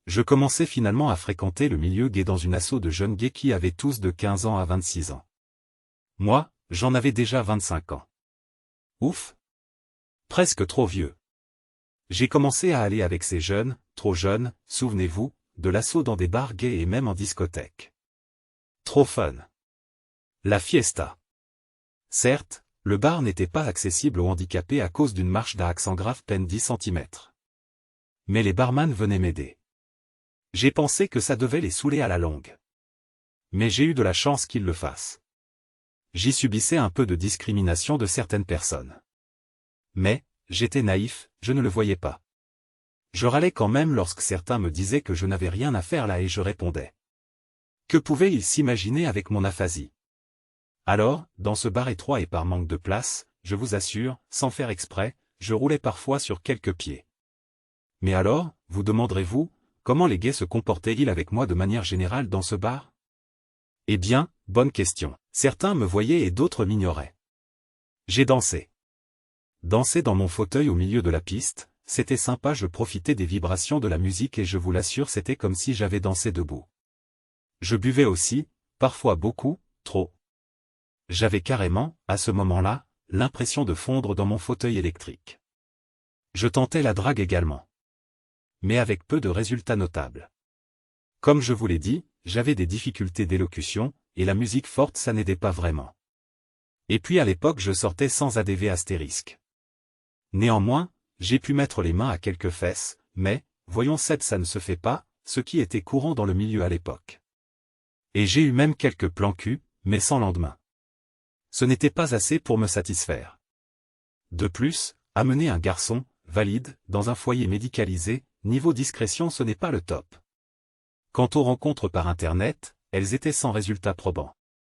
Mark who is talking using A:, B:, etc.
A: Je commençais finalement à fréquenter le milieu gay dans une asso de jeunes gays qui avaient tous de 15 ans à 26 ans. Moi, j'en avais déjà 25 ans. Ouf! Presque trop vieux. J'ai commencé à aller avec ces jeunes, trop jeunes, souvenez-vous, de l'asso dans des bars gays et même en discothèque. Trop fun. La fiesta. Certes, le bar n'était pas accessible aux handicapés à cause d'une marche d'accent grave peine 10 centimètres. Mais les barman venaient m'aider. J'ai pensé que ça devait les saouler à la longue. Mais j'ai eu de la chance qu'ils le fassent. J'y subissais un peu de discrimination de certaines personnes. Mais, j'étais naïf, je ne le voyais pas. Je râlais quand même lorsque certains me disaient que je n'avais rien à faire là et je répondais. Que pouvaient-ils s'imaginer avec mon aphasie? Alors, dans ce bar étroit et par manque de place, je vous assure, sans faire exprès, je roulais parfois sur quelques pieds. Mais alors, vous demanderez-vous, comment les gays se comportaient-ils avec moi de manière générale dans ce bar? Eh bien, bonne question. Certains me voyaient et d'autres m'ignoraient. J'ai dansé. Danser dans mon fauteuil au milieu de la piste, c'était sympa, je profitais des vibrations de la musique et je vous l'assure c'était comme si j'avais dansé debout. Je buvais aussi, parfois beaucoup, trop. J'avais carrément, à ce moment-là, l'impression de fondre dans mon fauteuil électrique. Je tentais la drague également. Mais avec peu de résultats notables. Comme je vous l'ai dit, j'avais des difficultés d'élocution, et la musique forte ça n'aidait pas vraiment. Et puis à l'époque je sortais sans ADV astérisque. Néanmoins, j'ai pu mettre les mains à quelques fesses, mais, voyons ça ne se fait pas, ce qui était courant dans le milieu à l'époque. Et j'ai eu même quelques plans cul, mais sans lendemain. Ce n'était pas assez pour me satisfaire. De plus, amener un garçon, valide, dans un foyer médicalisé, niveau discrétion ce n'est pas le top. Quant aux rencontres par Internet, elles étaient sans résultat probant.